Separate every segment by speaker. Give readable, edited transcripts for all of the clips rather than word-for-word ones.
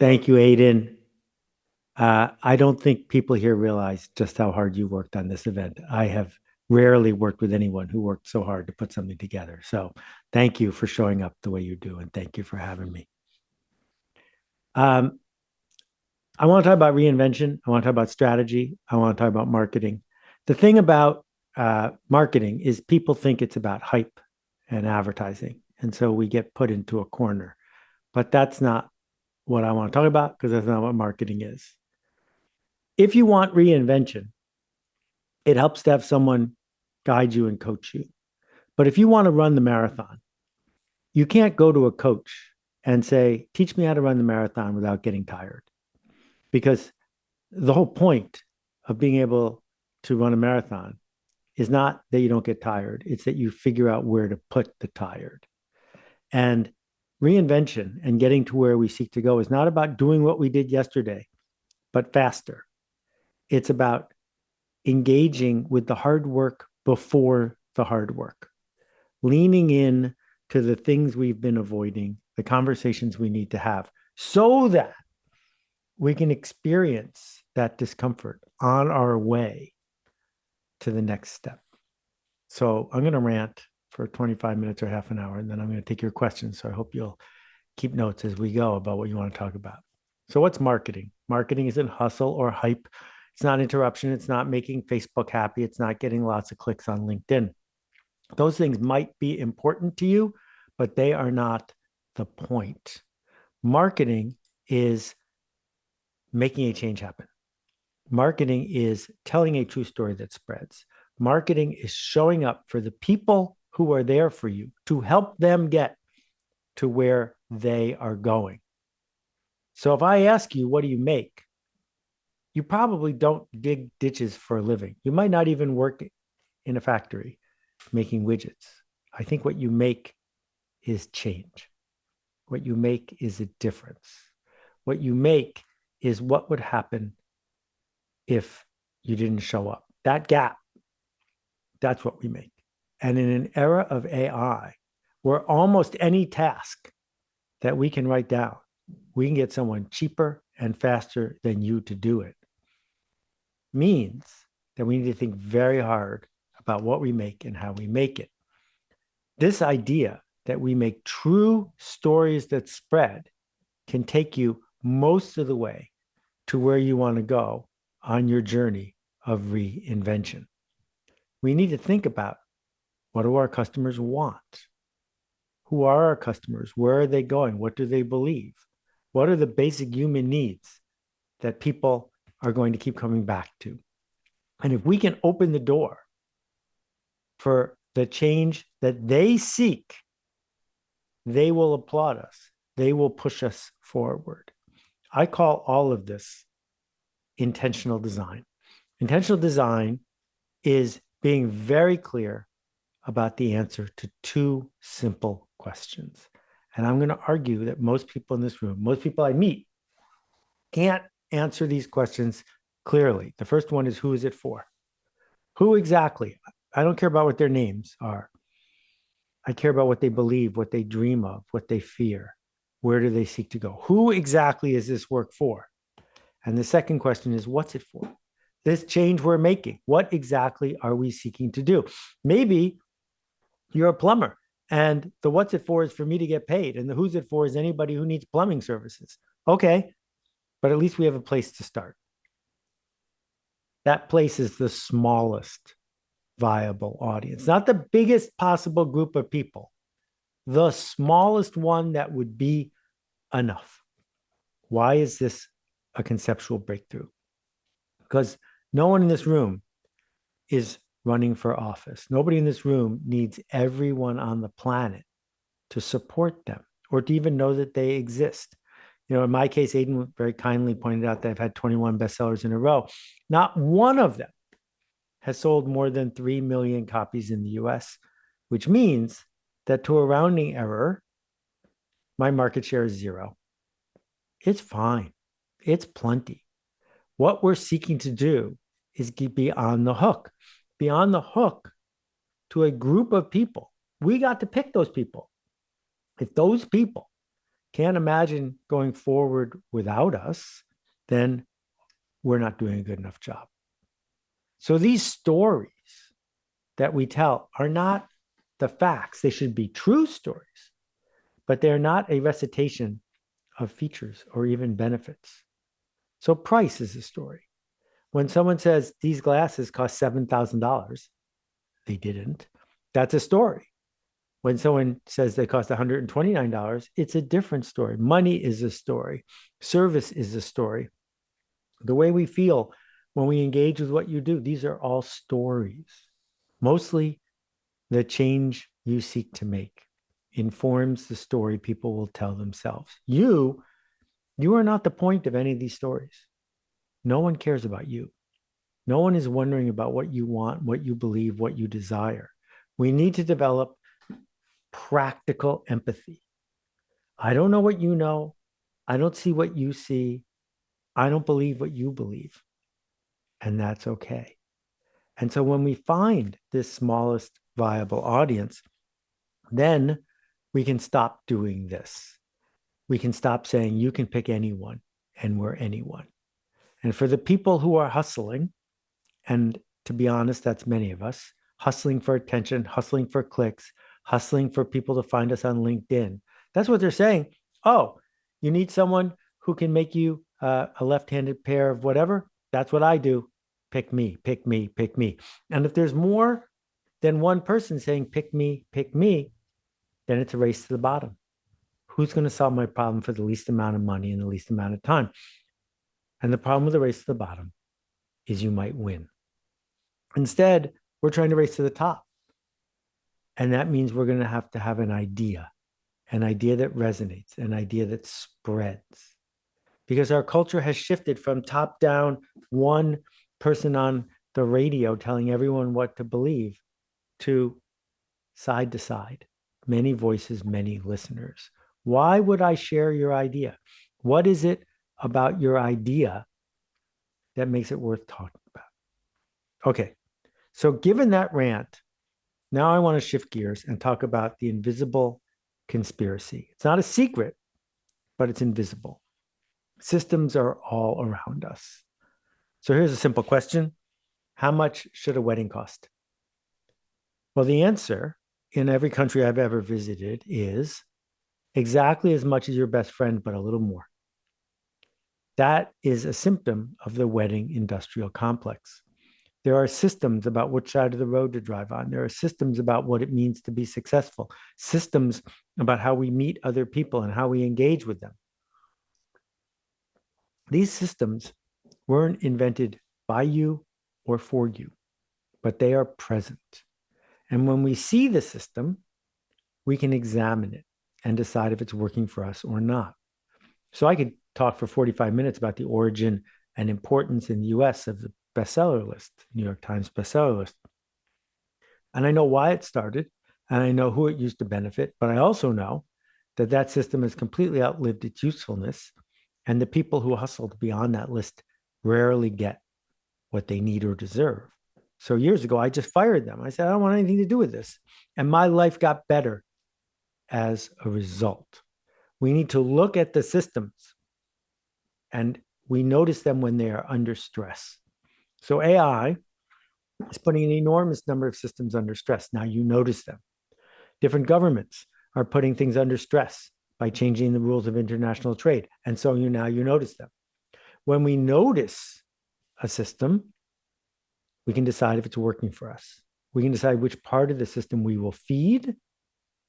Speaker 1: Thank you, Aidan. I don't think people here realize just how hard you worked on this event. I have rarely worked with anyone who worked so hard to put something together. So thank you for showing up the way you do, and thank you for having me. Um, I want to talk about reinvention. I want to talk about strategy. I want to talk about marketing. The thing about marketing is people think it's about hype and advertising. And so we get put into a corner. But that's not what I want to talk about because that's not what marketing is. If you want reinvention, it helps to have someone guide you and coach you. But if you want to run the marathon, you can't go to a coach and say, teach me how to run the marathon without getting tired. Because the whole point of being able to run a marathon is not that you don't get tired, it's that you figure out where to put the tired. And reinvention and getting to where we seek to go is not about doing what we did yesterday, but faster. It's about engaging with the hard work before the hard work, leaning in to the things we've been avoiding, the conversations we need to have, so that we can experience that discomfort on our way to the next step. So I'm going to rant for 25 minutes or half an hour, and then I'm going to take your questions. So I hope you'll keep notes as we go about what you want to talk about. So what's marketing? Marketing isn't hustle or hype. It's not interruption. It's not making Facebook happy. It's not getting lots of clicks on LinkedIn. Those things might be important to you, but they are not the point. Marketing is making a change happen. Marketing is telling a true story that spreads. Marketing is showing up for the people who are there for you to help them get to where they are going. So if I ask you, what do you make? You probably don't dig ditches for a living. You might not even work in a factory making widgets. I think what you make is change. What you make is a difference. What you make is what would happen if you didn't show up. That gap, that's what we make. And in an era of AI, where almost any task that we can write down, we can get someone cheaper and faster than you to do it, means that we need to think very hard about what we make and how we make it. This idea that we make true stories that spread can take you most of the way to where you want to go on your journey of reinvention. We need to think about, what do our customers want? Who are our customers? Where are they going? What do they believe? What are the basic human needs that people are going to keep coming back to? And if we can open the door for the change that they seek, they will applaud us. They will push us forward. I call all of this intentional design. Intentional design is being very clear about the answer to two simple questions. And I'm going to argue that most people in this room, most people I meet, can't answer these questions clearly. The first one is, who is it for? Who exactly? I don't care about what their names are. I care about what they believe, what they dream of, what they fear. Where do they seek to go? Who exactly is this work for? And the second question is, what's it for? This change we're making, what exactly are we seeking to do? Maybe you're a plumber, and the what's it for is for me to get paid, and the who's it for is anybody who needs plumbing services. Okay, but at least we have a place to start. That place is the smallest viable audience, not the biggest possible group of people, the smallest one that would be enough. Why is this a conceptual breakthrough? Because no one in this room is running for office. Nobody in this room needs everyone on the planet to support them or to even know that they exist. You know, in my case, Aidan very kindly pointed out that I've had 21 bestsellers in a row. Not one of them has sold more than 3 million copies in the US, which means that, to a rounding error, my market share is 0. It's fine. It's plenty. What we're seeking to do is be on the hook. Be on the hook to a group of people. We got to pick those people. If those people can't imagine going forward without us, then we're not doing a good enough job. So these stories that we tell are not the facts. They should be true stories, but they're not a recitation of features or even benefits. So price is a story. When someone says these glasses cost $7,000, they didn't. That's a story. When someone says they cost $129, it's a different story. Money is a story. Service is a story. The way we feel when we engage with what you do, these are all stories. Mostly the change you seek to make informs the story people will tell themselves. You are not the point of any of these stories. No one cares about you. No one is wondering about what you want, what you believe, what you desire. We need to develop practical empathy. I don't know what you know. I don't see what you see. I don't believe what you believe. And that's okay. And so when we find this smallest viable audience, then we can stop doing this. We can stop saying you can pick anyone and we're anyone. And for the people who are hustling, and to be honest, that's many of us, hustling for attention, hustling for clicks, hustling for people to find us on LinkedIn. That's what they're saying. Oh, you need someone who can make you a left-handed pair of whatever? That's what I do. Pick me, pick me, pick me. And if there's more than one person saying pick me, then it's a race to the bottom. Who's going to solve my problem for the least amount of money in the least amount of time? And the problem with the race to the bottom is you might win. Instead, we're trying to race to the top. And that means we're going to have an idea that resonates, an idea that spreads. Because our culture has shifted from top down, one person on the radio telling everyone what to believe, to side to side, many voices, many listeners. Why would I share your idea? What is it about your idea that makes it worth talking about? Okay, so given that rant, now I want to shift gears and talk about the invisible conspiracy. It's not a secret, but it's invisible. Systems are all around us. So here's a simple question. How much should a wedding cost? Well, the answer in every country I've ever visited is exactly as much as your best friend, but a little more. That is a symptom of the wedding industrial complex. There are systems about which side of the road to drive on. There are systems about what it means to be successful, systems about how we meet other people and how we engage with them. These systems weren't invented by you or for you, but they are present. And when we see the system, we can examine it and decide if it's working for us or not. So I could talk for 45 minutes about the origin and importance in the US of the bestseller list, New York Times bestseller list. And I know why it started, and I know who it used to benefit, but I also know that that system has completely outlived its usefulness, and the people who hustle to be on that list rarely get what they need or deserve. So years ago, I just fired them. I said, I don't want anything to do with this. And my life got better as a result. We need to look at the systems, and we notice them when they are under stress. So AI is putting an enormous number of systems under stress. Now you notice them. Different governments are putting things under stress by changing the rules of international trade. And so now you notice them. When we notice a system, we can decide if it's working for us. We can decide which part of the system we will feed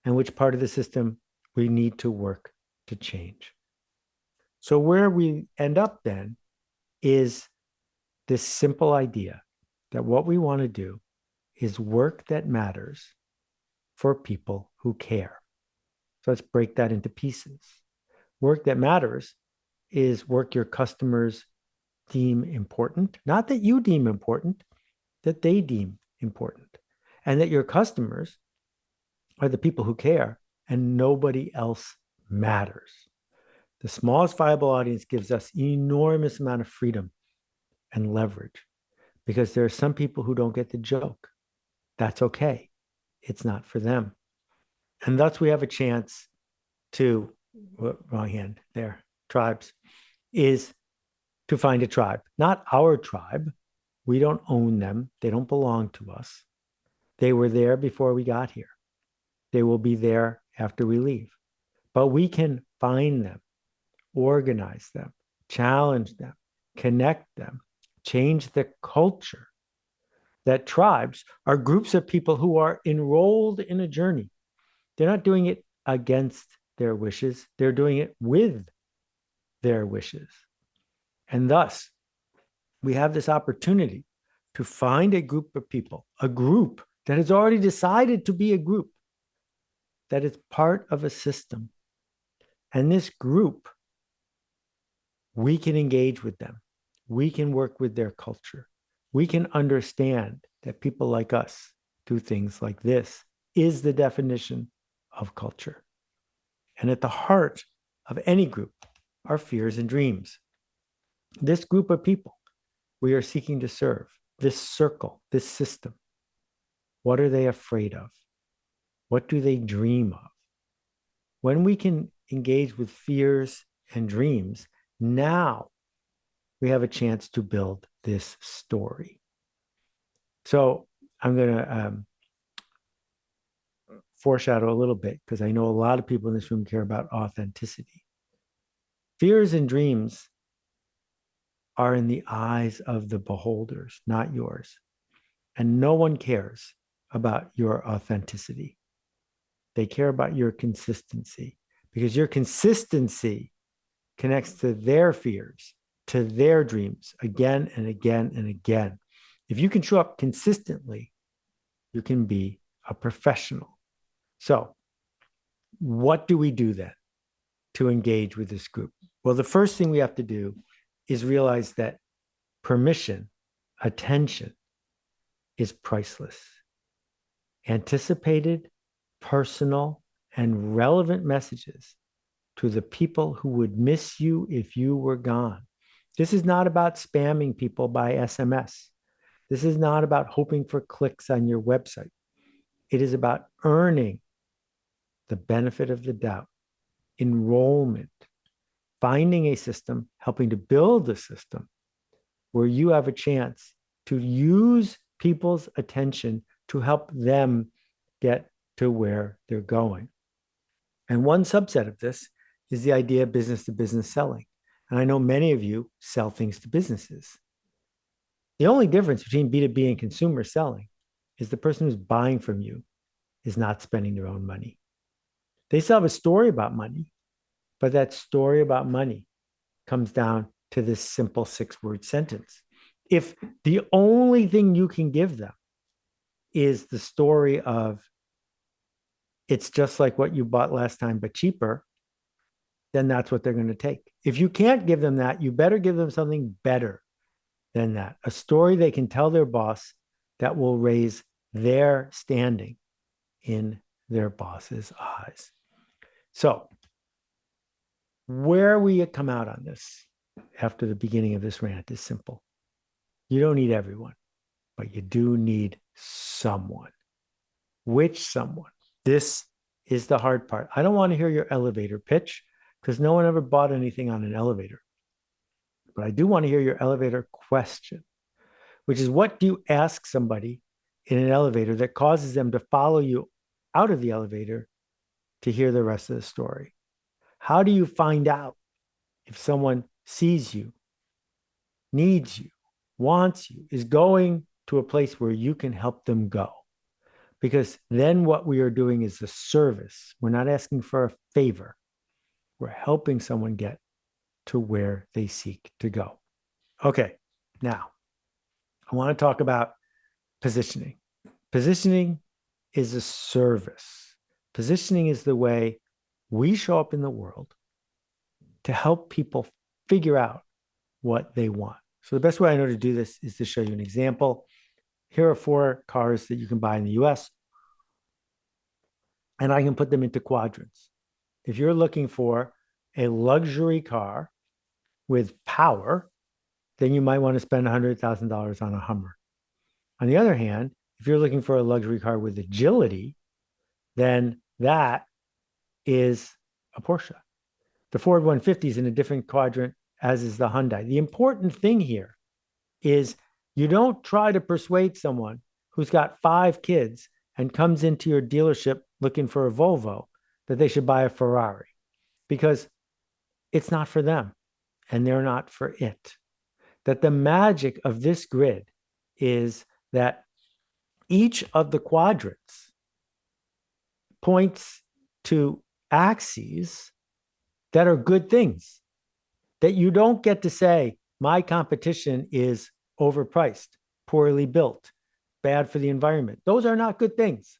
Speaker 1: and which part of the system we need to work to change. So where we end up then is this simple idea that what we want to do is work that matters for people who care. So let's break that into pieces. Work that matters is work your customers deem important, not that you deem important, that they deem important, and that your customers are the people who care and nobody else matters. The smallest viable audience gives us enormous amount of freedom and leverage because there are some people who don't get the joke. That's okay. It's not for them. And thus we have a chance to wrong hand there, tribes, is to find a tribe, not our tribe. We don't own them. They don't belong to us. They were there before we got here. They will be there after we leave. But we can find them, organize them, challenge them, connect them, change the culture. That tribes are groups of people who are enrolled in a journey. They're not doing it against their wishes, they're doing it with their wishes. And thus, we have this opportunity to find a group of people, a group that has already decided to be a group, that is part of a system. And this group, we can engage with them. We can work with their culture. We can understand that people like us do things like this is the definition of culture. And at the heart of any group are fears and dreams. This group of people we are seeking to serve, this circle, this system, what are they afraid of? What do they dream of? When we can engage with fears and dreams, now we have a chance to build this story. So I'm going to foreshadow a little bit because I know a lot of people in this room care about authenticity. Fears and dreams are in the eyes of the beholders, not yours. And no one cares about your authenticity. They care about your consistency because your consistency connects to their fears, to their dreams again and again and again. If you can show up consistently, you can be a professional. So, what do we do then to engage with this group? Well, the first thing we have to do is realize that permission, attention, is priceless. Anticipated, personal, and relevant messages to the people who would miss you if you were gone. This is not about spamming people by SMS. This is not about hoping for clicks on your website. It is about earning the benefit of the doubt, enrollment, finding a system, helping to build a system where you have a chance to use people's attention to help them get to where they're going. And one subset of this is the idea of business to business selling. And I know many of you sell things to businesses. The only difference between B2B and consumer selling is the person who's buying from you is not spending their own money. They still have a story about money, but that story about money comes down to this simple 6-word sentence. If the only thing you can give them is the story of it's just like what you bought last time, but cheaper, then that's what they're going to take. If you can't give them that, you better give them something better than that, a story they can tell their boss that will raise their standing in their boss's eyes. So where we come out on this after the beginning of this rant is simple. You don't need everyone, but you do need someone. Which someone? This is the hard part. I don't want to hear your elevator pitch because no one ever bought anything on an elevator. But I do want to hear your elevator question, which is what do you ask somebody in an elevator that causes them to follow you out of the elevator to hear the rest of the story? How do you find out if someone sees you, needs you, wants you, is going to a place where you can help them go? Because then what we are doing is a service. We're not asking for a favor. We're helping someone get to where they seek to go. Okay, now I want to talk about positioning. Positioning is a service. Positioning is the way we show up in the world to help people figure out what they want. So the best way I know to do this is to show you an example. Here are 4 cars that you can buy in the US, and I can put them into quadrants. If you're looking for a luxury car with power, then you might want to spend $100,000 on a Hummer. On the other hand, if you're looking for a luxury car with agility, then that is a Porsche. The Ford 150 is in a different quadrant, as is the Hyundai. The important thing here is you don't try to persuade someone who's got 5 kids and comes into your dealership looking for a Volvo that they should buy a Ferrari, because it's not for them and they're not for it. That the magic of this grid is that each of the quadrants points to axes that are good things, that you don't get to say, my competition is overpriced, poorly built, bad for the environment. Those are not good things.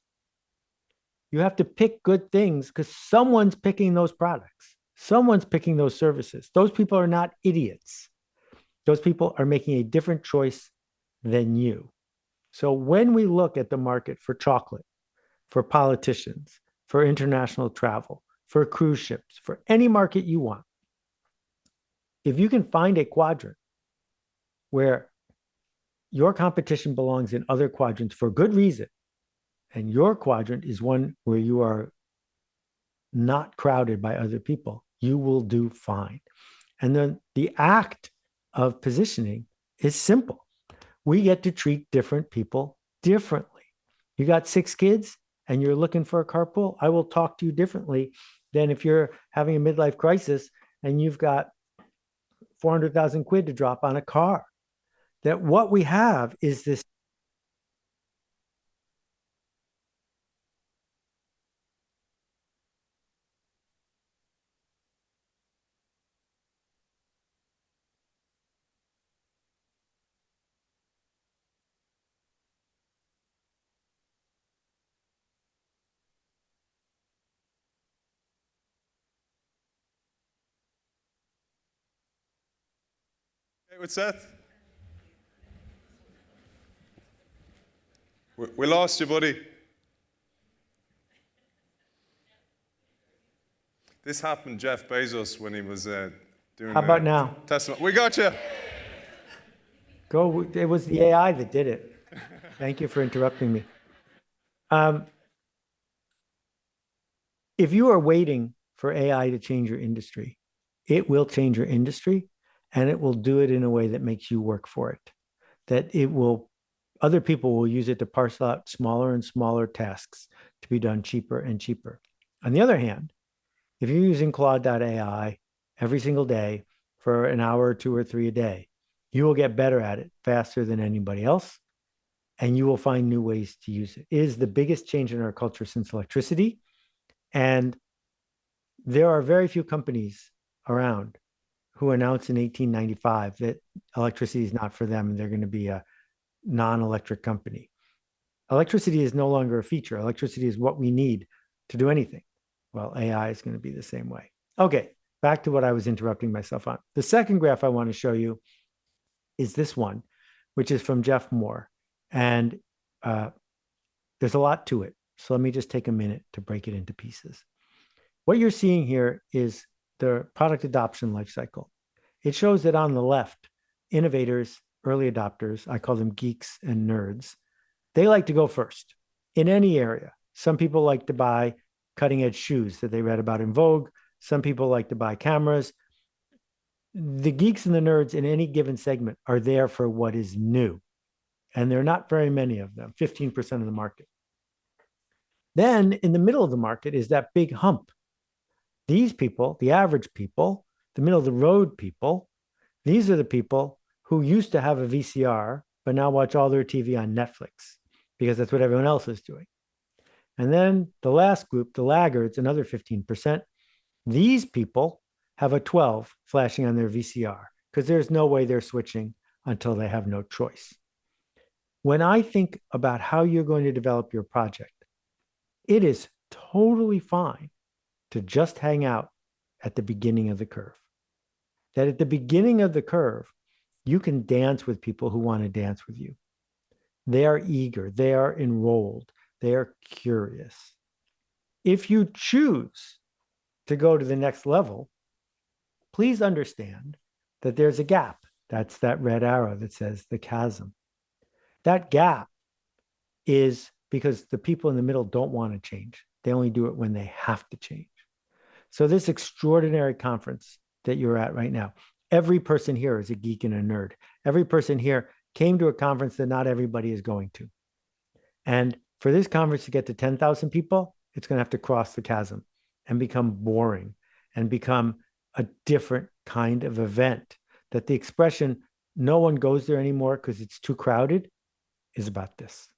Speaker 1: You have to pick good things because someone's picking those products. Someone's picking those services. Those people are not idiots. Those people are making a different choice than you. So when we look at the market for chocolate, for politicians, for international travel, for cruise ships, for any market you want, if you can find a quadrant where your competition belongs in other quadrants for good reason, and your quadrant is one where you are not crowded by other people, you will do fine. And then the act of positioning is simple. We get to treat different people differently. You got 6 kids and you're looking for a carpool, I will talk to you differently than if you're having a midlife crisis and you've got 400,000 quid to drop on a car. That what we have is this.
Speaker 2: Hey, what's Seth? We lost you, buddy. This happened Jeff Bezos when he was doing.
Speaker 1: How about now?
Speaker 2: Testimony. We got you.
Speaker 1: Go. It was the AI that did it. Thank you for interrupting me. If you are waiting for AI to change your industry, it will change your industry, and it will do it in a way that makes you work for it. That it will, other people will use it to parcel out smaller and smaller tasks to be done cheaper and cheaper. On the other hand, if you're using Claude.ai every single day for an hour or 2 or 3 a day, you will get better at it faster than anybody else, and you will find new ways to use it. It is the biggest change in our culture since electricity. And there are very few companies around who announced in 1895 that electricity is not for them and they're going to be a non-electric company. Electricity is no longer a feature. Electricity is what we need to do anything. Well, AI is going to be the same way. Okay, back to what I was interrupting myself on. The second graph I want to show you is this one, which is from Jeff Moore. And there's a lot to it. So let me just take a minute to break it into pieces. What you're seeing here is the product adoption lifecycle. It shows that on the left, innovators, early adopters, I call them geeks and nerds, they like to go first in any area. Some people like to buy cutting edge shoes that they read about in Vogue. Some people like to buy cameras. The geeks and the nerds in any given segment are there for what is new. And there are not very many of them, 15% of the market. Then in the middle of the market is that big hump. These people, the average people, the middle of the road people, these are the people who used to have a VCR, but now watch all their TV on Netflix because that's what everyone else is doing. And then the last group, the laggards, another 15%, these people have a 12 flashing on their VCR because there's no way they're switching until they have no choice. When I think about how you're going to develop your project, it is totally fine to just hang out at the beginning of the curve. That at the beginning of the curve, you can dance with people who want to dance with you. They are eager, they are enrolled, they are curious. If you choose to go to the next level, please understand that there's a gap. That's that red arrow that says the chasm. That gap is because the people in the middle don't want to change. They only do it when they have to change. So this extraordinary conference that you're at right now, every person here is a geek and a nerd. Every person here came to a conference that not everybody is going to. And for this conference to get to 10,000 people, it's going to have to cross the chasm and become boring and become a different kind of event. That the expression, no one goes there anymore because it's too crowded, is about this.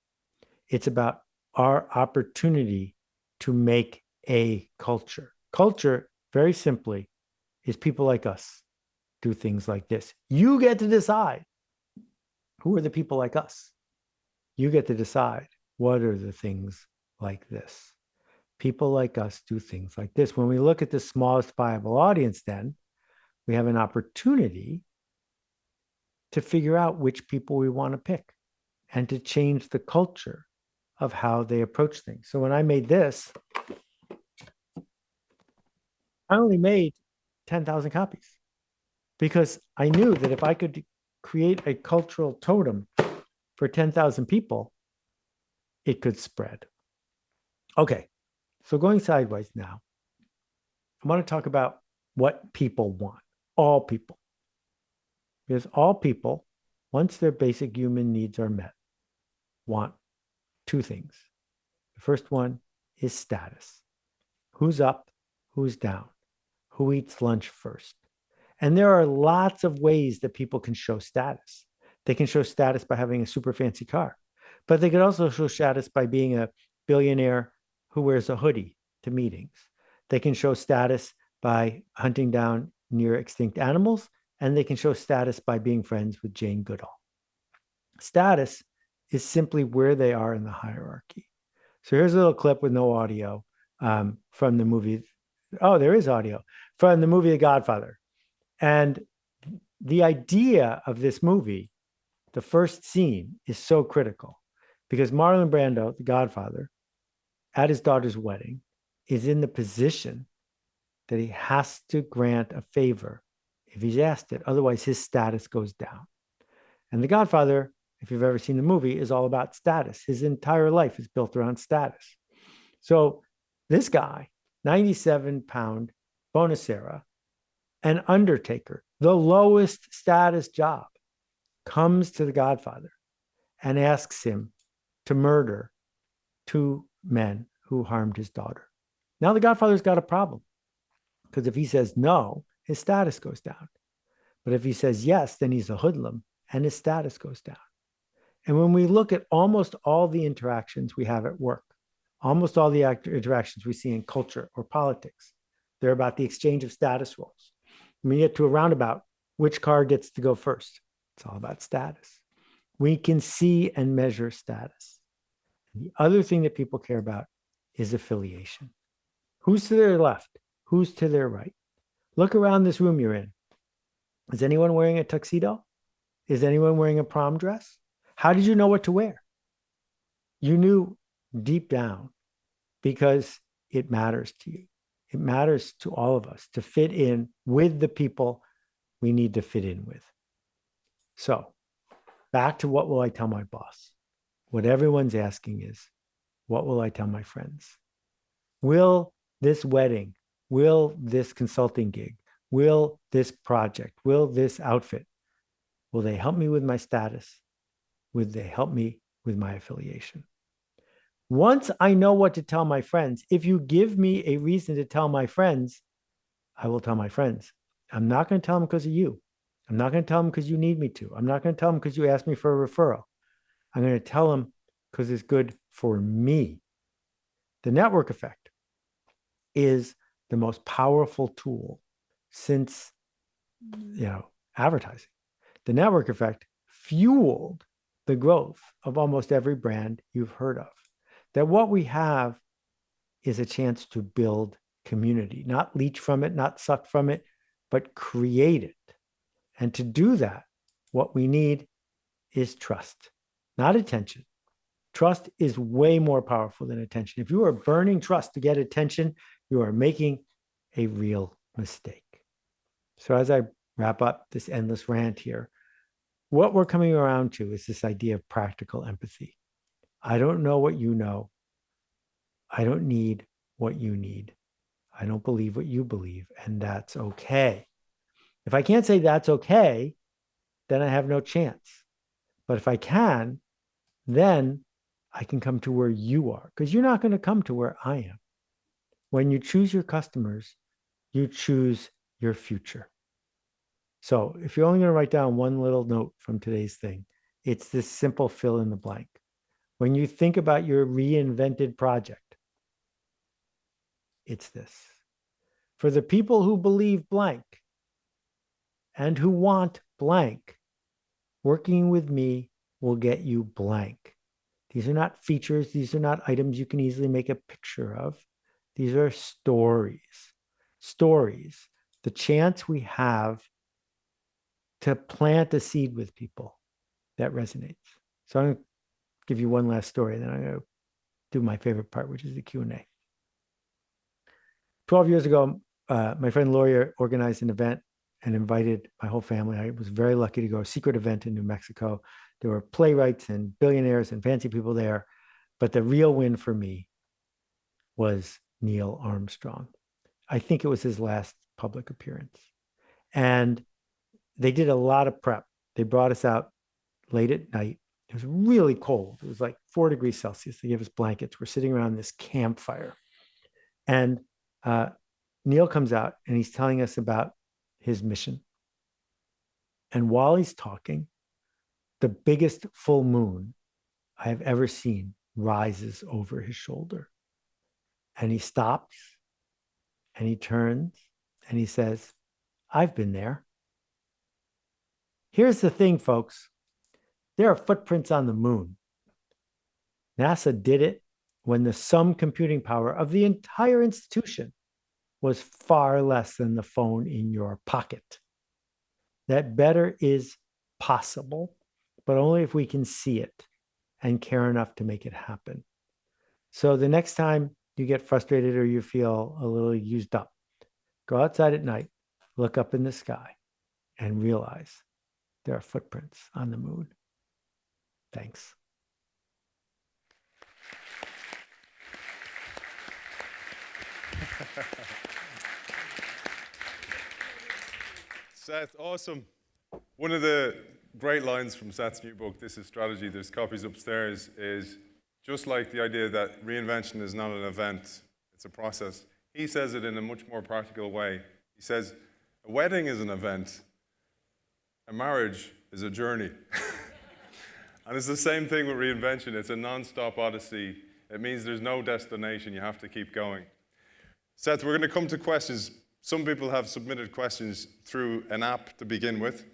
Speaker 1: It's about our opportunity to make a culture. Culture, very simply, is people like us do things like this. You get to decide who are the people like us. You get to decide what are the things like this. People like us do things like this. When we look at the smallest viable audience, then we have an opportunity to figure out which people we want to pick and to change the culture of how they approach things. So when I made this, I only made 10,000 copies because I knew that if I could create a cultural totem for 10,000 people, it could spread. Okay, so going sideways now, I want to talk about what people want, all people. Because all people, once their basic human needs are met, want two things. The first one is status. Who's up? Who's down? Who eats lunch first? And there are lots of ways that people can show status. They can show status by having a super fancy car, but they could also show status by being a billionaire who wears a hoodie to meetings. They can show status by hunting down near extinct animals, and they can show status by being friends with Jane Goodall. Status is simply where they are in the hierarchy. So here's a little clip with no audio from the movie. Oh, there is audio from the movie The Godfather. And the idea of this movie, the first scene, is so critical because Marlon Brando, the Godfather, at his daughter's wedding, is in the position that he has to grant a favor if he's asked it. Otherwise, his status goes down. And the Godfather, if you've ever seen the movie, is all about status. His entire life is built around status. So this guy, 97-pound Bonacera, an undertaker, the lowest status job, comes to the Godfather and asks him to murder two men who harmed his daughter. Now the Godfather's got a problem because if he says no, his status goes down. But if he says yes, then he's a hoodlum and his status goes down. And when we look at almost all the interactions we have at work, almost all the interactions we see in culture or politics, they're about the exchange of status roles. When we get to a roundabout, which car gets to go first? It's all about status. We can see and measure status. The other thing that people care about is affiliation. Who's to their left? Who's to their right? Look around this room you're in. Is anyone wearing a tuxedo? Is anyone wearing a prom dress? How did you know what to wear? You knew deep down because it matters to you. It matters to all of us to fit in with the people we need to fit in with. So back to what will I tell my boss? What everyone's asking is, what will I tell my friends? Will this wedding, will this consulting gig, will this project, will this outfit, will they help me with my status? Will they help me with my affiliation? Once I know what to tell my friends, if you give me a reason to tell my friends, I will tell my friends. I'm not going to tell them because of you. I'm not going to tell them because you need me to. I'm not going to tell them because you asked me for a referral. I'm going to tell them because it's good for me. The network effect is the most powerful tool since, advertising. The network effect fueled the growth of almost every brand you've heard of. That what we have is a chance to build community, not leech from it, not suck from it, but create it. And to do that, what we need is trust, not attention. Trust is way more powerful than attention. If you are burning trust to get attention, you are making a real mistake. So as I wrap up this endless rant here, what we're coming around to is this idea of practical empathy. I don't know what you know. I don't need what you need. I don't believe what you believe, and that's okay. If I can't say that's okay, then I have no chance. But if I can, then I can come to where you are, because you're not going to come to where I am. When you choose your customers, you choose your future. So if you're only going to write down one little note from today's thing, it's this simple fill in the blank. When you think about your reinvented project, it's this. For the people who believe blank and who want blank, working with me will get you blank. These are not features. These are not items you can easily make a picture of. These are stories. Stories. The chance we have to plant a seed with people that resonates. So I'm going to give you one last story, and then I'm going to do my favorite part, which is the Q&A. 12 years ago, my friend Lori organized an event and invited my whole family. I was very lucky to go to a secret event in New Mexico. There were playwrights and billionaires and fancy people there. But the real win for me was Neil Armstrong. I think it was his last public appearance. And they did a lot of prep. They brought us out late at night. It was really cold. It was like 4 degrees Celsius. They gave us blankets. We're sitting around this campfire. And Neil comes out and he's telling us about his mission. And while he's talking, the biggest full moon I have ever seen rises over his shoulder. And he stops and he turns and he says, I've been there. Here's the thing, folks. There are footprints on the moon. NASA did it when the sum computing power of the entire institution was far less than the phone in your pocket. That better is possible, but only if we can see it and care enough to make it happen. So the next time you get frustrated or you feel a little used up, go outside at night, look up in the sky, and realize there are footprints on the moon. Thanks.
Speaker 2: Seth, awesome. One of the great lines from Seth's new book, This is Strategy, there's copies upstairs, is just like the idea that reinvention is not an event, it's a process. He says it in a much more practical way. He says, a wedding is an event, a marriage is a journey. And it's the same thing with reinvention. It's a non-stop odyssey. It means there's no destination. You have to keep going. Seth, we're going to come to questions. Some people have submitted questions through an app to begin with.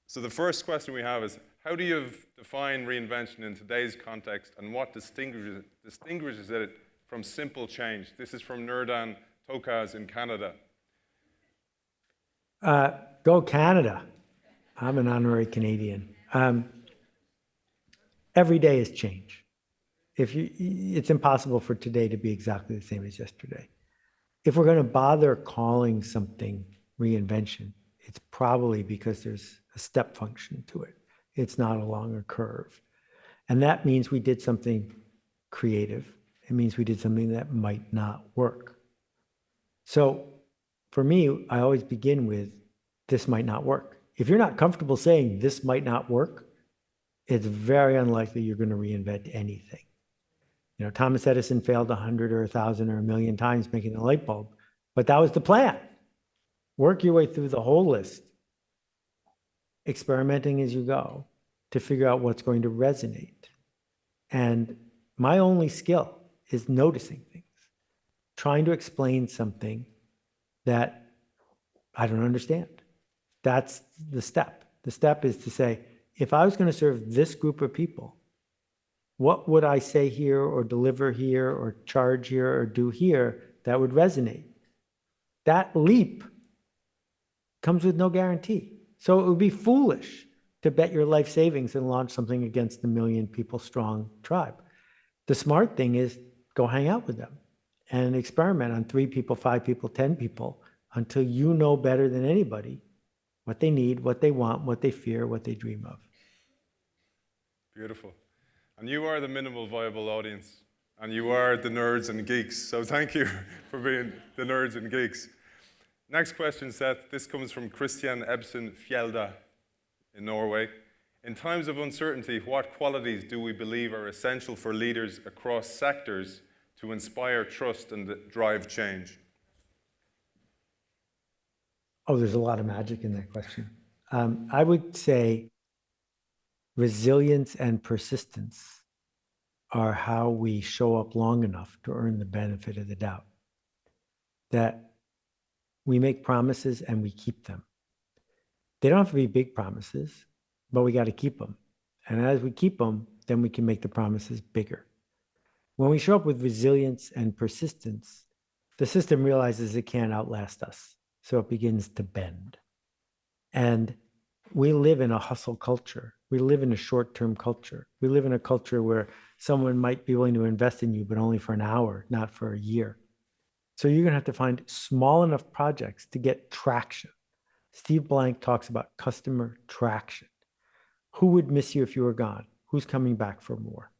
Speaker 2: So the first question we have is, how do you define reinvention in today's context, and what distinguishes it from simple change? This is from Nerdan Tokaz in Canada.
Speaker 1: Go Canada. I'm an honorary Canadian. Every day is change. It's impossible for today to be exactly the same as yesterday. If we're going to bother calling something reinvention, it's probably because there's a step function to it. It's not along a curve. And that means we did something creative. It means we did something that might not work. So for me, I always begin with, this might not work. If you're not comfortable saying this might not work, it's very unlikely you're going to reinvent anything. You know, Thomas Edison failed 100 or 1,000 or 1,000,000 times making the light bulb, but that was the plan. Work your way through the whole list, experimenting as you go to figure out what's going to resonate. And my only skill is noticing things, trying to explain something that I don't understand. That's the step. The step is to say, if I was going to serve this group of people, what would I say here or deliver here or charge here or do here that would resonate? That leap comes with no guarantee. So it would be foolish to bet your life savings and launch something against a 1,000,000 people strong tribe. The smart thing is go hang out with them and experiment on 3 people, 5 people, 10 people until you know better than anybody what they need, what they want, what they fear, what they dream of.
Speaker 2: Beautiful. And you are the minimal viable audience. And you are the nerds and geeks. So thank you for being the nerds and geeks. Next question, Seth. This comes from Christian Ebsen Fjelde in Norway. In times of uncertainty, what qualities do we believe are essential for leaders across sectors to inspire trust and drive change?
Speaker 1: Oh, there's a lot of magic in that question. I would say resilience and persistence are how we show up long enough to earn the benefit of the doubt. That we make promises and we keep them. They don't have to be big promises, but we got to keep them. And as we keep them, then we can make the promises bigger. When we show up with resilience and persistence, the system realizes it can't outlast us. So it begins to bend. And we live in a hustle culture. We live in a short-term culture. We live in a culture where someone might be willing to invest in you, but only for an hour, not for a year. So you're going to have to find small enough projects to get traction. Steve Blank talks about customer traction. Who would miss you if you were gone? Who's coming back for more?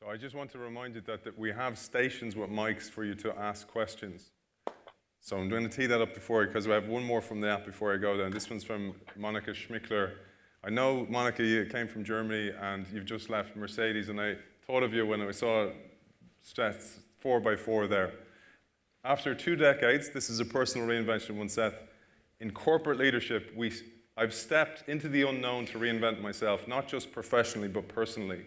Speaker 2: So I just want to remind you that we have stations with mics for you to ask questions. So I'm going to tee that up before, because I have one more from the app before I go down. This one's from Monica Schmickler. I know, Monica, you came from Germany and you've just left Mercedes, and I thought of you when I saw Seth's 4x4 there. After 2 decades, this is a personal reinvention one, Seth. In corporate leadership, I've stepped into the unknown to reinvent myself, not just professionally, but personally.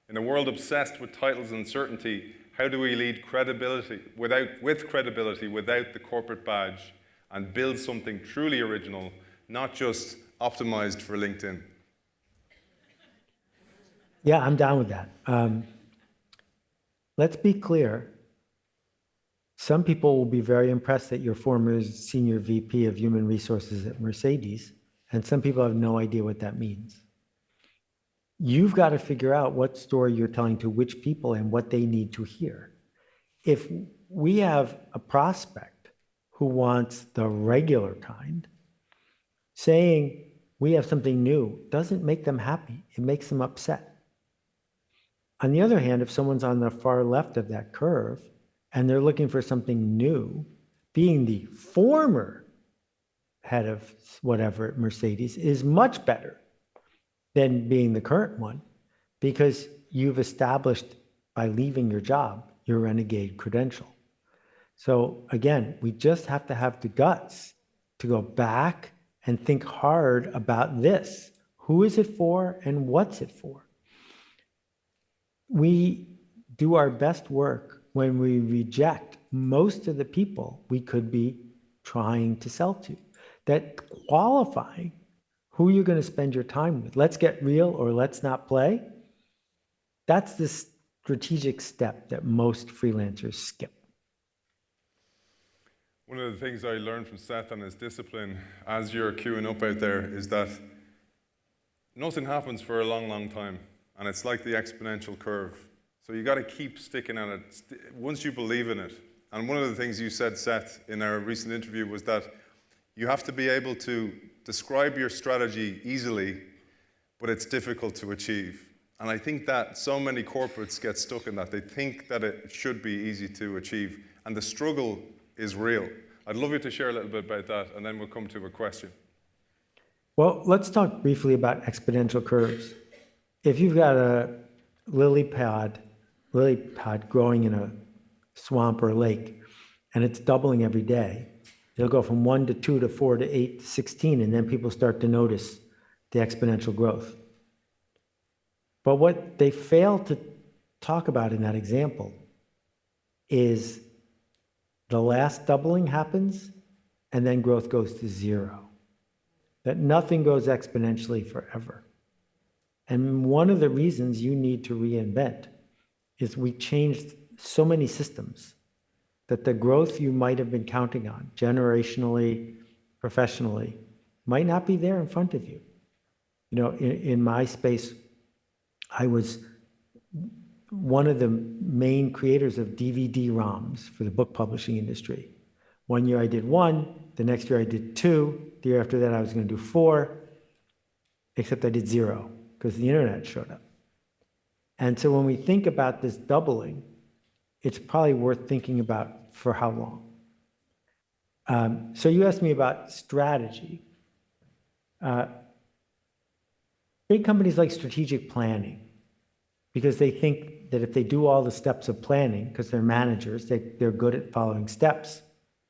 Speaker 2: In a world obsessed with titles and certainty, how do we lead with credibility without the corporate badge and build something truly original, not just optimized for LinkedIn?
Speaker 1: Yeah, I'm down with that. Let's be clear. Some people will be very impressed that you're former senior VP of human resources at Mercedes, and some people have no idea what that means. You've got to figure out what story you're telling to which people and what they need to hear. If we have a prospect who wants the regular kind, saying we have something new doesn't make them happy. It makes them upset. On the other hand, if someone's on the far left of that curve and they're looking for something new, being the former head of whatever at Mercedes is much better than being the current one, because you've established by leaving your job your renegade credential. So again, we just have to have the guts to go back and think hard about this. Who is it for and what's it for? We do our best work when we reject most of the people we could be trying to sell to. That qualifying who you're going to spend your time with, let's get real or let's not play, that's the strategic step that most freelancers skip.
Speaker 2: One of the things I learned from Seth and his discipline as you're queuing up out there is that nothing happens for a long, long time. And it's like the exponential curve. So you got to keep sticking at it once you believe in it. And one of the things you said, Seth, in our recent interview was that you have to be able to describe your strategy easily, but it's difficult to achieve. And I think that so many corporates get stuck in that. They think that it should be easy to achieve. And the struggle is real. I'd love you to share a little bit about that, and then we'll come to a question.
Speaker 1: Well, let's talk briefly about exponential curves. If you've got a lily pad growing in a swamp or lake, and it's doubling every day, it'll go from 1 to 2 to 4 to 8 to 16, and then people start to notice the exponential growth. But what they fail to talk about in that example is the last doubling happens, and then growth goes to 0. That nothing goes exponentially forever. And one of the reasons you need to reinvent is we changed so many systems that the growth you might have been counting on generationally, professionally, might not be there in front of you. You know, in my space, I was one of the main creators of DVD-ROMs for the book publishing industry. One year I did 1, the next year I did 2, the year after that I was going to do 4, except I did 0 because the internet showed up. And so when we think about this doubling, it's probably worth thinking about for how long. So you asked me about strategy. Big companies like strategic planning because they think that if they do all the steps of planning, because they're managers, they're good at following steps,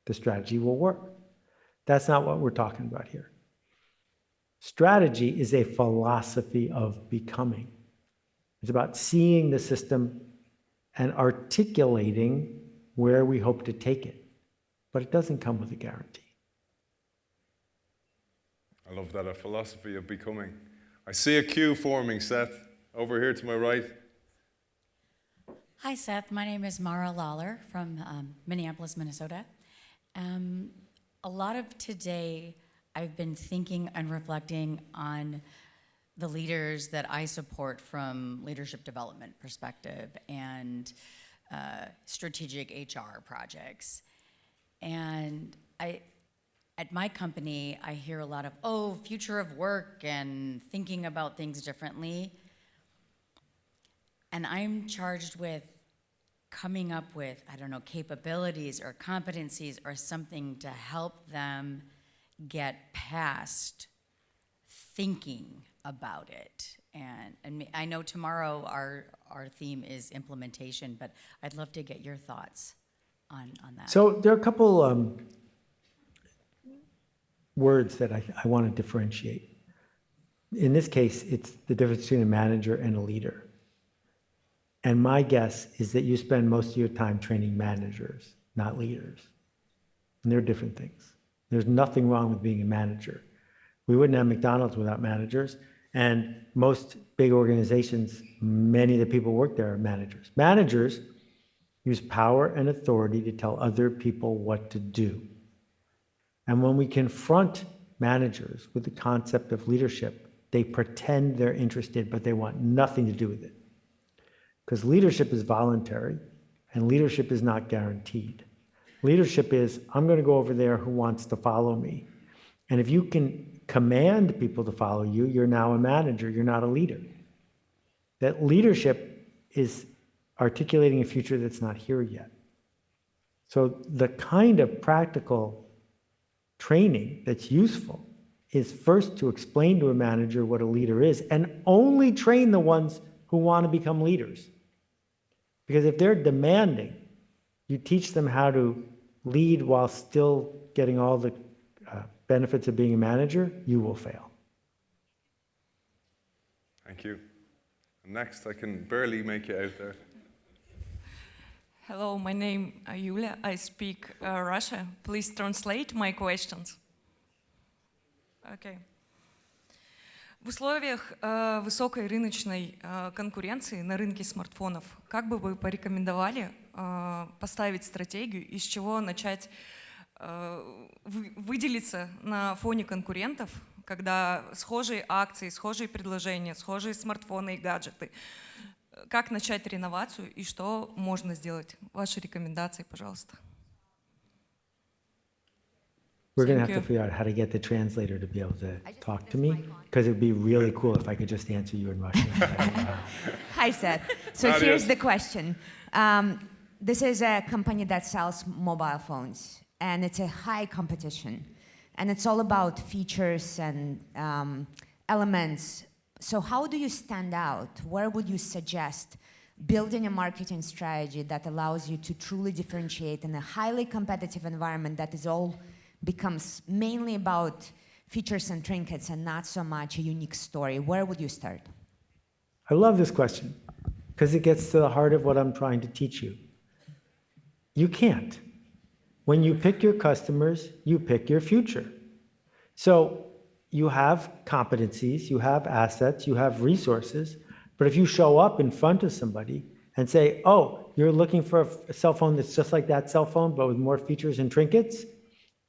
Speaker 1: the strategy will work. That's not what we're talking about here. Strategy is a philosophy of becoming. It's about seeing the system and articulating where we hope to take it. But it doesn't come with a guarantee.
Speaker 2: I love that, a philosophy of becoming. I see a queue forming, Seth, over here to my right.
Speaker 3: Hi, Seth. My name is Mara Lawler from Minneapolis, Minnesota. A lot of today, I've been thinking and reflecting on the leaders that I support from leadership development perspective and strategic HR projects. And at my company, I hear a lot of, future of work and thinking about things differently. And I'm charged with coming up with, capabilities or competencies or something to help them get past thinking about it. And I know tomorrow our theme is implementation, but I'd love to get your thoughts on that.
Speaker 1: So there are a couple words that I want to differentiate. In this case, it's the difference between a manager and a leader. And my guess is that you spend most of your time training managers, not leaders. And they're different things. There's nothing wrong with being a manager. We wouldn't have McDonald's without managers. And most big organizations, many of the people who work there are managers. Managers use power and authority to tell other people what to do. And when we confront managers with the concept of leadership, they pretend they're interested, but they want nothing to do with it. Because leadership is voluntary, and leadership is not guaranteed. Leadership is, I'm going to go over there who wants to follow me. And if you can command people to follow you, you're now a manager, you're not a leader. That leadership is articulating a future that's not here yet. So the kind of practical training that's useful is first to explain to a manager what a leader is, and only train the ones who want to become leaders. Because if they're demanding, you teach them how to lead while still getting all the benefits of being a manager, you will fail.
Speaker 2: Thank you. Next, I can barely make it out there.
Speaker 4: Hello, my name is Yulia. I speak Russian. Please translate my questions. Okay. В условиях высокой рыночной конкуренции на рынке смартфонов, как бы вы порекомендовали поставить стратегию, из чего начать выделиться на фоне конкурентов, когда схожие акции, схожие предложения, схожие смартфоны и гаджеты? Как начать реновацию и что можно сделать? Ваши рекомендации, пожалуйста.
Speaker 1: We're going to have to figure out how to get the translator to be able to talk to me, because it would be really cool if I could just answer you in Russian.
Speaker 5: Hi, Seth. So here's the question. This is a company that sells mobile phones, and it's a high competition. And it's all about features and elements. So how do you stand out? Where would you suggest building a marketing strategy that allows you to truly differentiate in a highly competitive environment that is all becomes mainly about features and trinkets and not so much a unique story? Where would you start?
Speaker 1: I love this question because it gets to the heart of what I'm trying to teach you. You can't. When you pick your customers, you pick your future. So you have competencies, you have assets, you have resources, but if you show up in front of somebody and say, oh, you're looking for a cell phone that's just like that cell phone, but with more features and trinkets,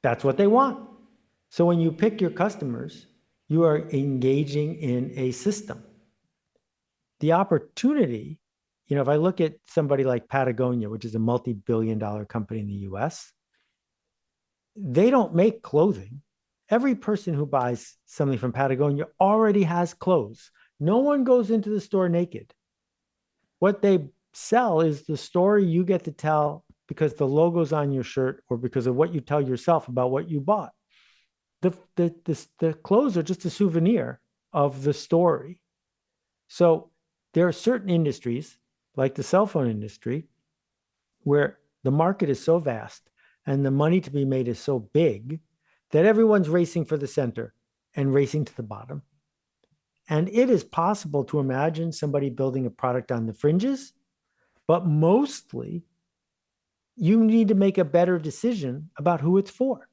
Speaker 1: that's what they want. So when you pick your customers, you are engaging in a system. The opportunity, if I look at somebody like Patagonia, which is a multi-billion-dollar company in the US, they don't make clothing. Every person who buys something from Patagonia already has clothes. No one goes into the store naked. What they sell is the story you get to tell because the logo's on your shirt or because of what you tell yourself about what you bought. The clothes are just a souvenir of the story. So there are certain industries, like the cell phone industry, where the market is so vast and the money to be made is so big that everyone's racing for the center and racing to the bottom. And it is possible to imagine somebody building a product on the fringes, but mostly you need to make a better decision about who it's for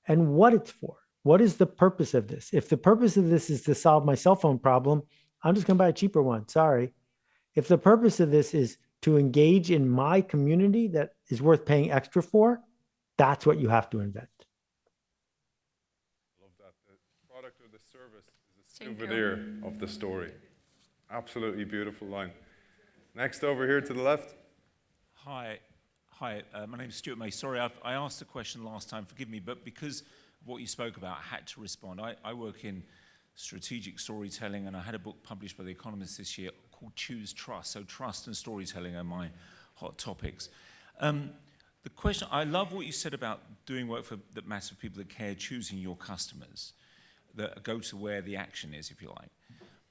Speaker 1: and what it's for. What is the purpose of this? If the purpose of this is to solve my cell phone problem, I'm just going to buy a cheaper one. Sorry. If the purpose of this is to engage in my community that is worth paying extra for, that's what you have to invent.
Speaker 2: Love that. The product or the service is a souvenir of the story. Absolutely beautiful line. Next over here to the left.
Speaker 6: Hi, my name's Stuart May. Sorry, I asked a question last time, forgive me, but because of what you spoke about, I had to respond. I work in strategic storytelling, and I had a book published by The Economist this year called Choose Trust. So trust and storytelling are my hot topics. The question, I love what you said about doing work that matters for people that care, choosing your customers, that go to where the action is, if you like.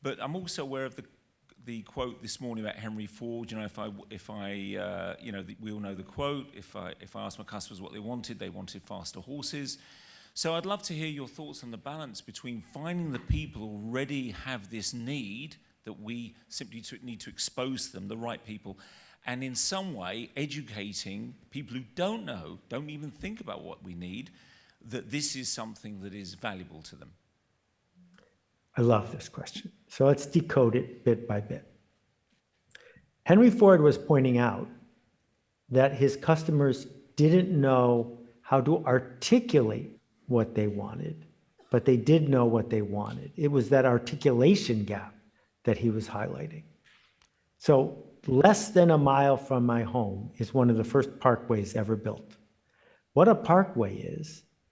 Speaker 6: But I'm also aware of the quote this morning about Henry Ford. You know, we all know the quote. If I asked my customers what they wanted faster horses. So I'd love to hear your thoughts on the balance between finding the people who already have this need that we simply need to expose to them, the right people, and in some way educating people who don't even think about what we need, that this is something that is valuable to them.
Speaker 1: I love this question. So let's decode it bit by bit. Henry Ford was pointing out that his customers didn't know how to articulate what they wanted, but they did know what they wanted. It was that articulation gap that he was highlighting. So less than a mile from my home is one of the first parkways ever built. What a parkway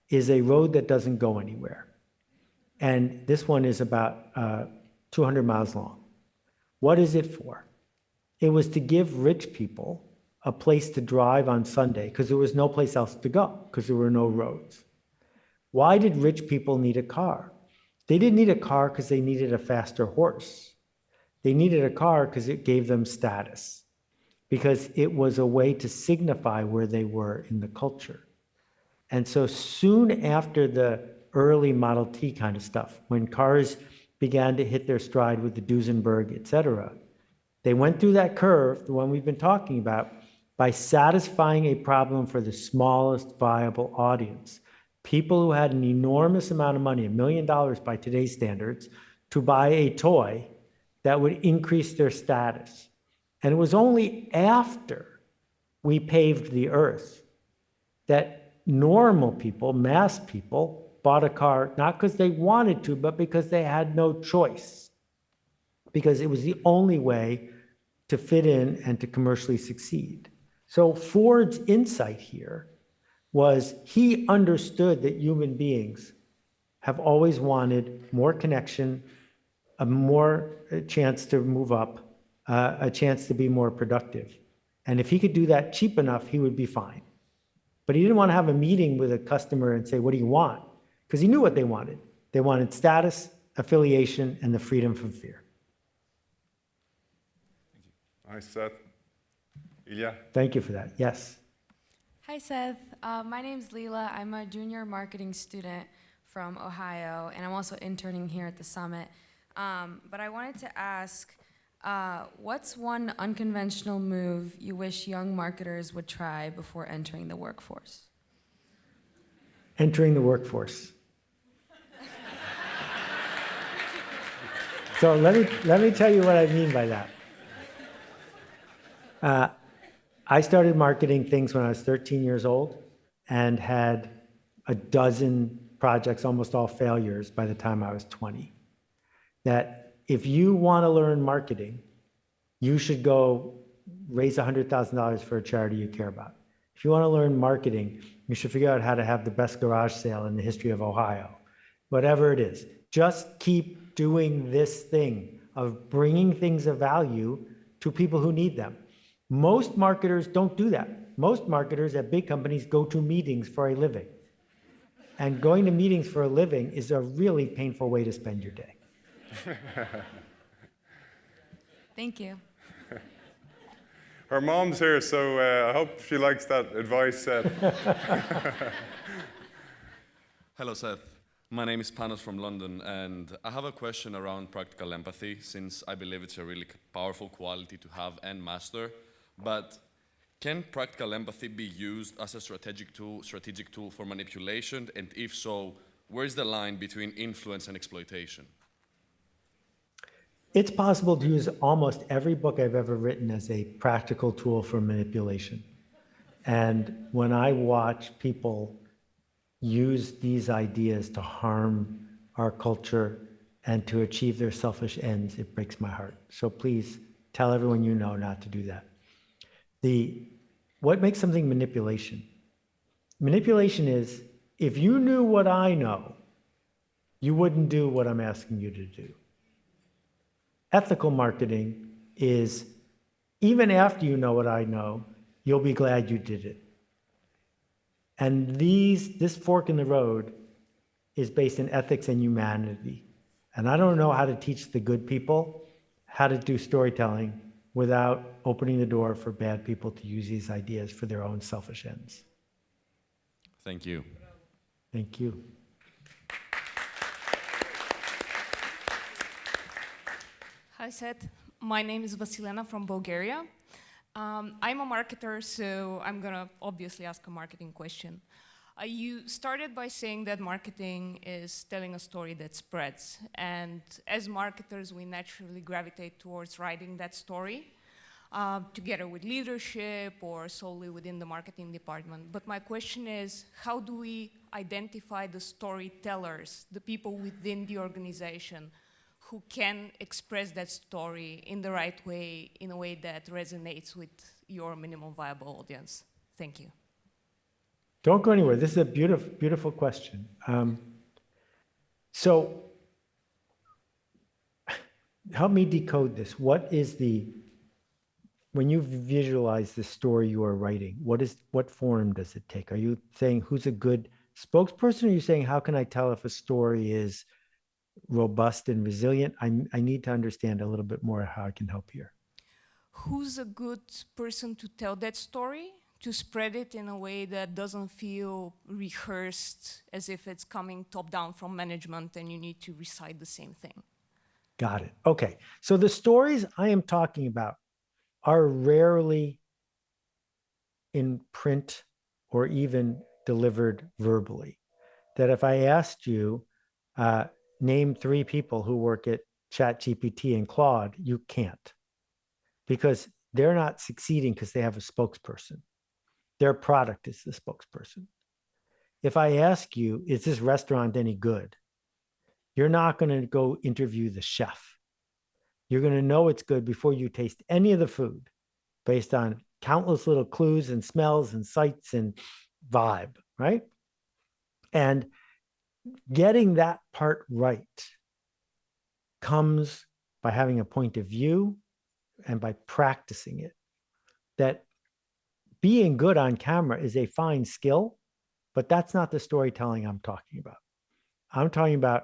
Speaker 1: is a road that doesn't go anywhere. And this one is about 200 miles long. What is it for? It was to give rich people a place to drive on Sunday because there was no place else to go because there were no roads. Why did rich people need a car? They didn't need a car because they needed a faster horse. They needed a car because it gave them status, because it was a way to signify where they were in the culture. And so soon after the early Model T kind of stuff, when cars began to hit their stride with the Duesenberg, et cetera, they went through that curve, the one we've been talking about, by satisfying a problem for the smallest viable audience. People who had an enormous amount of money, $1 million by today's standards, to buy a toy that would increase their status. And it was only after we paved the earth that normal people, mass people, bought a car, not because they wanted to, but because they had no choice. Because it was the only way to fit in and to commercially succeed. So Ford's insight here was he understood that human beings have always wanted more connection, a chance to move up, a chance to be more productive. And if he could do that cheap enough, he would be fine. But he didn't want to have a meeting with a customer and say, what do you want? Because he knew what they wanted. They wanted status, affiliation, and the freedom from fear.
Speaker 2: Nice, Seth. Ilya?
Speaker 1: Thank you for that. Yes.
Speaker 7: Hi, Seth. My name's Leela. I'm a junior marketing student from Ohio, and I'm also interning here at the summit. But I wanted to ask, what's one unconventional move you wish young marketers would try before entering the workforce?
Speaker 1: Entering the workforce. So let me tell you what I mean by that. I started marketing things when I was 13 years old and had a dozen projects, almost all failures, by the time I was 20. That if you want to learn marketing, you should go raise $100,000 for a charity you care about. If you want to learn marketing, you should figure out how to have the best garage sale in the history of Ohio. Whatever it is, just keep doing this thing of bringing things of value to people who need them. Most marketers don't do that. Most marketers at big companies go to meetings for a living. And going to meetings for a living is a really painful way to spend your day.
Speaker 7: Thank you.
Speaker 2: Her mom's here, so I hope she likes that advice, Seth.
Speaker 8: Hello, Seth. My name is Panos from London, and I have a question around practical empathy, since I believe it's a really powerful quality to have and master. But can practical empathy be used as a strategic tool for manipulation? And if so, where's the line between influence and exploitation?
Speaker 1: It's possible to use almost every book I've ever written as a practical tool for manipulation. And when I watch people use these ideas to harm our culture and to achieve their selfish ends, it breaks my heart. So please tell everyone you know not to do that. What makes something manipulation? Manipulation is, if you knew what I know, you wouldn't do what I'm asking you to do. Ethical marketing is, even after you know what I know, you'll be glad you did it. And this fork in the road is based in ethics and humanity. And I don't know how to teach the good people how to do storytelling without opening the door for bad people to use these ideas for their own selfish ends.
Speaker 8: Thank you.
Speaker 1: Thank you.
Speaker 9: Hi, Seth. My name is Vasilena from Bulgaria. I'm a marketer, so I'm going to obviously ask a marketing question. You started by saying that marketing is telling a story that spreads. And as marketers, we naturally gravitate towards writing that story, together with leadership or solely within the marketing department. But my question is, how do we identify the storytellers, the people within the organization who can express that story in the right way, in a way that resonates with your minimum viable audience? Thank you.
Speaker 1: Don't go anywhere. This is a beautiful, beautiful question. So help me decode this. When you visualize the story you are writing, what form does it take? Are you saying who's a good spokesperson? Or are you saying, how can I tell if a story is robust and resilient? I need to understand a little bit more how I can help here.
Speaker 9: Who's a good person to tell that story, to spread it in a way that doesn't feel rehearsed, as if it's coming top down from management and you need to recite the same thing?
Speaker 1: Got it. Okay. So the stories I am talking about are rarely in print or even delivered verbally. That if I asked you, name 3 people who work at ChatGPT and Claude, you can't. Because they're not succeeding because they have a spokesperson. Their product is the spokesperson. If I ask you, is this restaurant any good? You're not going to go interview the chef. You're going to know it's good before you taste any of the food based on countless little clues and smells and sights and vibe, right? And getting that part right comes by having a point of view and by practicing it. That being good on camera is a fine skill, but that's not the storytelling I'm talking about. I'm talking about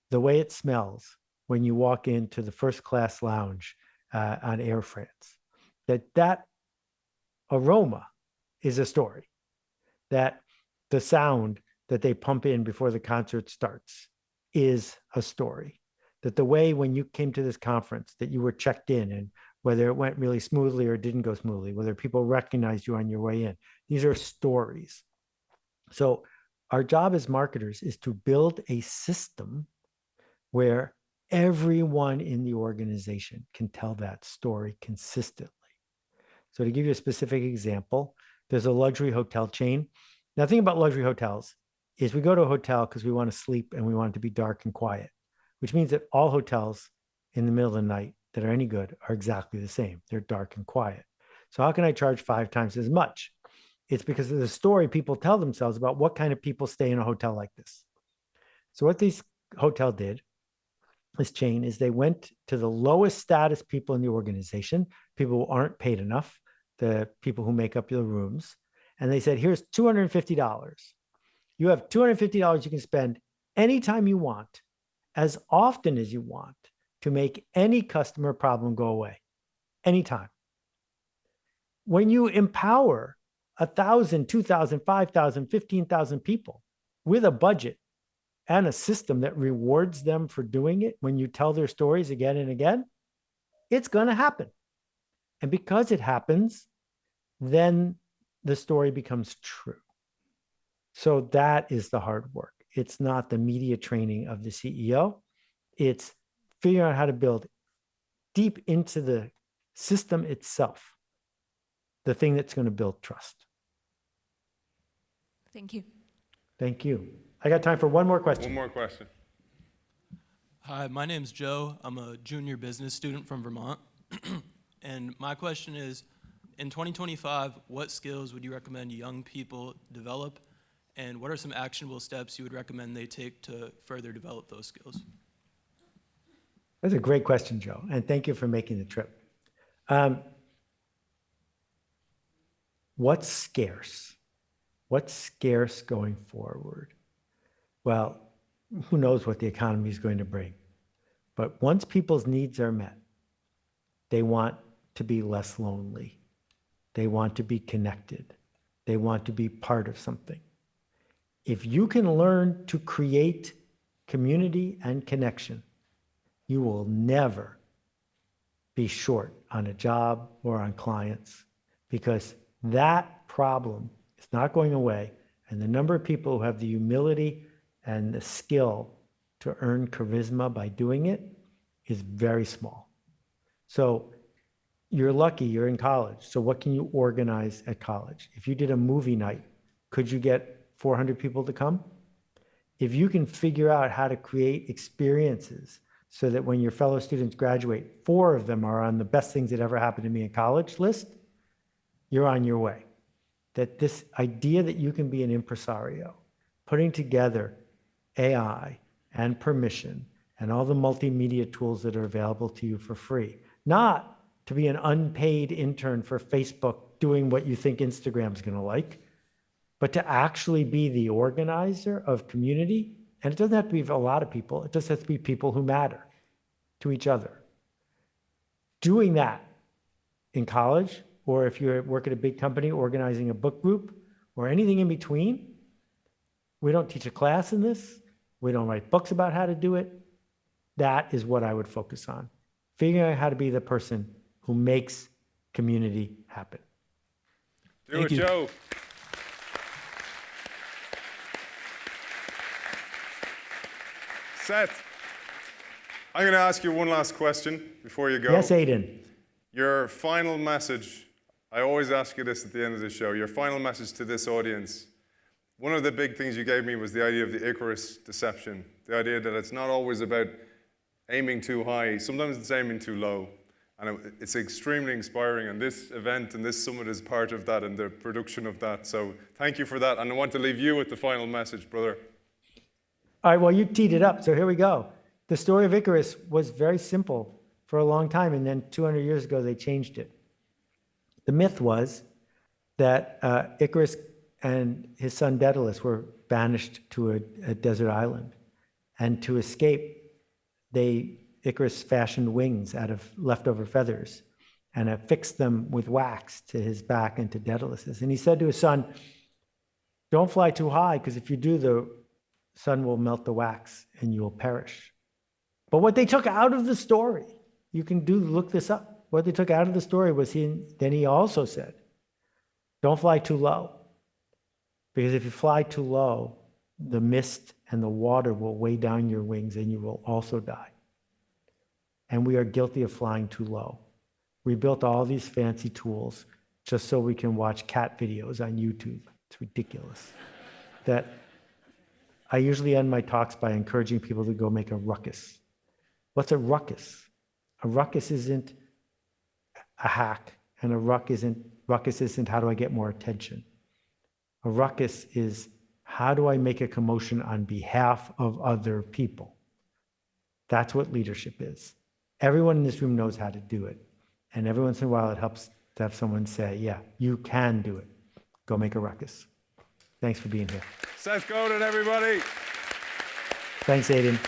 Speaker 1: the way it smells when you walk into the first class lounge on Air France. That aroma is a story. That the sound that they pump in before the concert starts is a story. That the way when you came to this conference that you were checked in, and whether it went really smoothly or didn't go smoothly, whether people recognized you on your way in, these are stories. So our job as marketers is to build a system where everyone in the organization can tell that story consistently. So to give you a specific example, there's a luxury hotel chain. Now, the thing about luxury hotels is we go to a hotel because we want to sleep and we want it to be dark and quiet, which means that all hotels in the middle of the night that are any good are exactly the same. They're dark and quiet. So how can I charge 5 times as much? It's because of the story people tell themselves about what kind of people stay in a hotel like this. So what this hotel did this chain is they went to the lowest status people in the organization, people who aren't paid enough, the people who make up your rooms, and they said, here's $250. You have $250 you can spend anytime you want, as often as you want, to make any customer problem go away, anytime. When you empower 1,000, 2,000, 5,000, 15,000 people with a budget and a system that rewards them for doing it, when you tell their stories again and again, it's going to happen. And because it happens, then the story becomes true. So that is the hard work. It's not the media training of the CEO. It's figuring out how to build deep into the system itself the thing that's going to build trust.
Speaker 9: Thank you.
Speaker 1: Thank you. I got time for one more question.
Speaker 2: One more question.
Speaker 10: Hi, my name's Joe. I'm a junior business student from Vermont. And my question is, in 2025, what skills would you recommend young people develop? And what are some actionable steps you would recommend they take to further develop those skills?
Speaker 1: That's a great question, Joe. And thank you for making the trip. What's scarce? What's scarce going forward? Well, who knows what the economy is going to bring. But once people's needs are met, they want to be less lonely. They want to be connected. They want to be part of something. If you can learn to create community and connection, you will never be short on a job or on clients, because that problem is not going away. And the number of people who have the humility and the skill to earn charisma by doing it is very small. So you're lucky you're in college. So what can you organize at college? If you did a movie night, could you get 400 people to come? If you can figure out how to create experiences so that when your fellow students graduate, 4 of them are on the best things that ever happened to me in college list, you're on your way. That this idea that you can be an impresario, putting together AI and permission and all the multimedia tools that are available to you for free, not to be an unpaid intern for Facebook doing what you think Instagram's going to like, but to actually be the organizer of community. And it doesn't have to be a lot of people. It just has to be people who matter to each other. Doing that in college, or if you work at a big company organizing a book group or anything in between, we don't teach a class in this. We don't write books about how to do it. That is what I would focus on. Figuring out how to be the person who makes community happen.
Speaker 2: Do it, Joe. Seth, I'm going to ask you one last question before you go.
Speaker 1: Yes, Aidan.
Speaker 2: Your final message, I always ask you this at the end of the show, your final message to this audience. One of the big things you gave me was the idea of the Icarus deception, the idea that it's not always about aiming too high, sometimes it's aiming too low. And it's extremely inspiring, and this event and this summit is part of that and the production of that. So thank you for that, and I want to leave you with the final message, brother.
Speaker 1: All right, well, you teed it up, so here we go. The story of Icarus was very simple for a long time, and then 200 years ago, they changed it. The myth was that Icarus and his son Daedalus were banished to a desert island. And to escape, Icarus fashioned wings out of leftover feathers and affixed them with wax to his back and to Daedalus's. And he said to his son, don't fly too high, because if you do, the sun will melt the wax and you will perish. But what they took out of the story, you can look this up. What they took out of the story was then he also said, don't fly too low. Because if you fly too low, the mist and the water will weigh down your wings and you will also die. And we are guilty of flying too low. We built all these fancy tools just so we can watch cat videos on YouTube. It's ridiculous. That I usually end my talks by encouraging people to go make a ruckus. What's a ruckus? A ruckus isn't a hack, and a ruckus isn't how do I get more attention. A ruckus is how do I make a commotion on behalf of other people? That's what leadership is. Everyone in this room knows how to do it. And every once in a while, it helps to have someone say, yeah, you can do it. Go make a ruckus. Thanks for being here.
Speaker 2: Seth Godin, everybody.
Speaker 1: Thanks, Aidan.